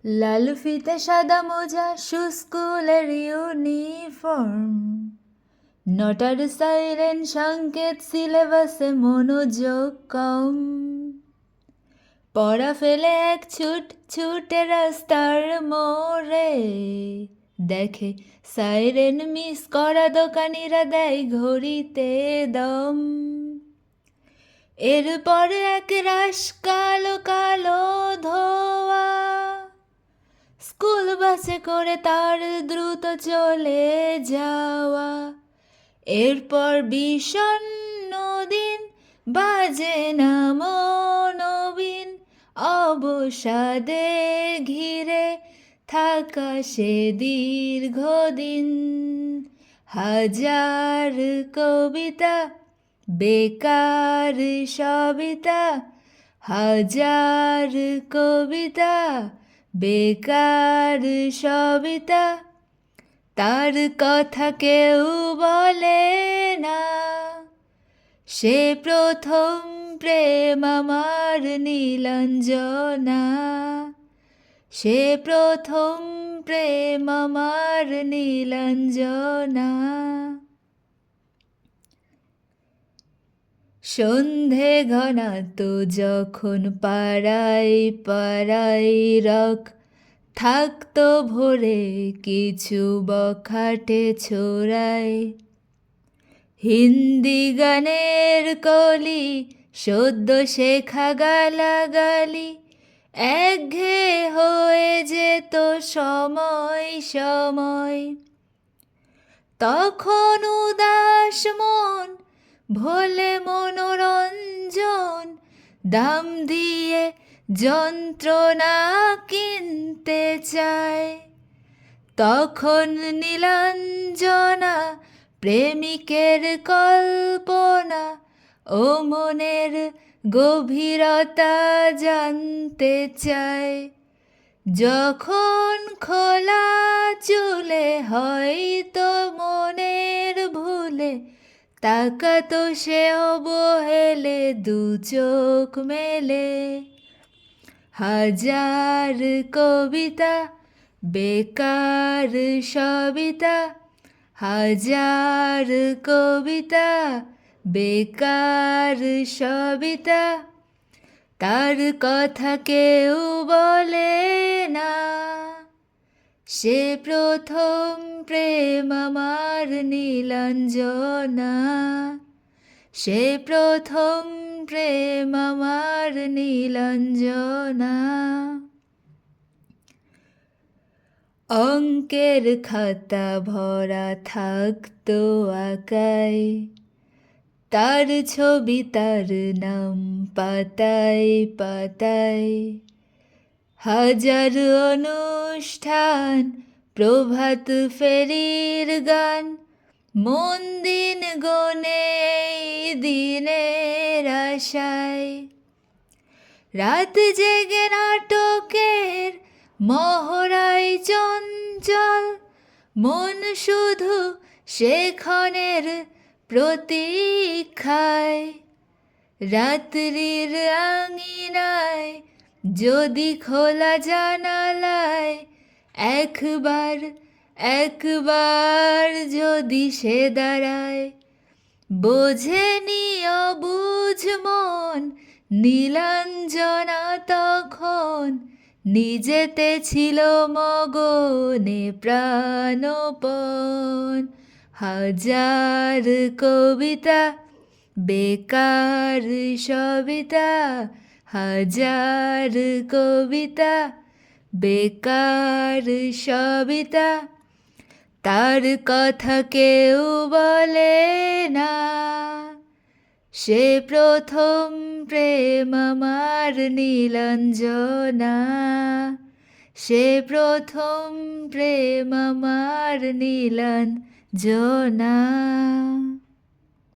লাল ফিতে সাদা মোজা স্কুলের ইউনিফর্ম, নটার সাইরেন সংকেত সিলেবাসে মনোযোগ কম। পড়া ফেলে এক ছুটে রাস্তার মোড়ে, দেখে সাইরেন মিস করা দোকানিরা দেয় ঘড়িতে দম। এরপর এক রাশ কালো কালো ধোয়া স্কুল বাসে করে তার দ্রুত চলে যাওয়া। এরপর বিষণ্ণ দিন, বাজে না মনোবিন, অবসাদে ঘিরে থাকা সে দীর্ঘদিন। হাজার কবিতা বেকার সবিতা, হাজার কবিতা বেকার সবিতা, তার কথা কেউ বলে না। সে প্রথম প্রেম আমার নীলাঞ্জনা, সে প্রথম প্রেম আমার নীলাঞ্জনা। সন্ধে ঘনাতো যখন পাড়ায় পাড়ায় রক থাকতো ভোরে কিছু বখাটে ছোড়ায়। হিন্দি গানের কলি সদ্য শেখা গালাগালি একঘেয়ে হয়ে যেত সময় সময়। তখন উদাস মন ভোলে মনোরঞ্জন, দাম দিয়ে যন্ত্রণা কিনতে চায়। তখন নীলাঞ্জনা প্রেমিকের কল্পনা ও মনের গভীরতা জানতে চায়। যখন খোলা চুলে হয়তো মনের ভুলে তাকাতো সে অবহেলে দু চোখ মেলে। হাজার কবিতা বেকার সবিতা, হাজার কবিতা বেকার সবিতা, তার কথা কেউ বলে না। সে প্রথম প্রেম আমার নীলাঞ্জনা, সে প্রথম প্রেম আমার নীলাঞ্জনা। অঙ্কের খাতা ভরা থাকতো আঁকায়, তার ছবি তার নাম পাতায় পাতায়। হাজার অনুষ্ঠান প্রভাত ফেরির গান, মন দিন গনে এই দিনের আশায়। রাত জেগে নাটকের মহড়ায় চঞ্চল, মন শুধু সেক্ষণের প্রতীক্ষায়। রাত্রির আঙিনায় যদি খোলা জানালায় একবার একবার যদি সে দাঁড়ায়, বোঝেনি অবুঝ মন নীলাঞ্জনা তখন নিজেতে ছিল মগনে প্রাণপণ। হাজার কবিতা বেকার সবিতা, হাজার কবিতা বেকার সবিতা, তার কথা কেউ বলে না। সে প্রথম প্রেম আমার নীলাঞ্জনা, সে প্রথম প্রেম আমার নীলাঞ্জনা।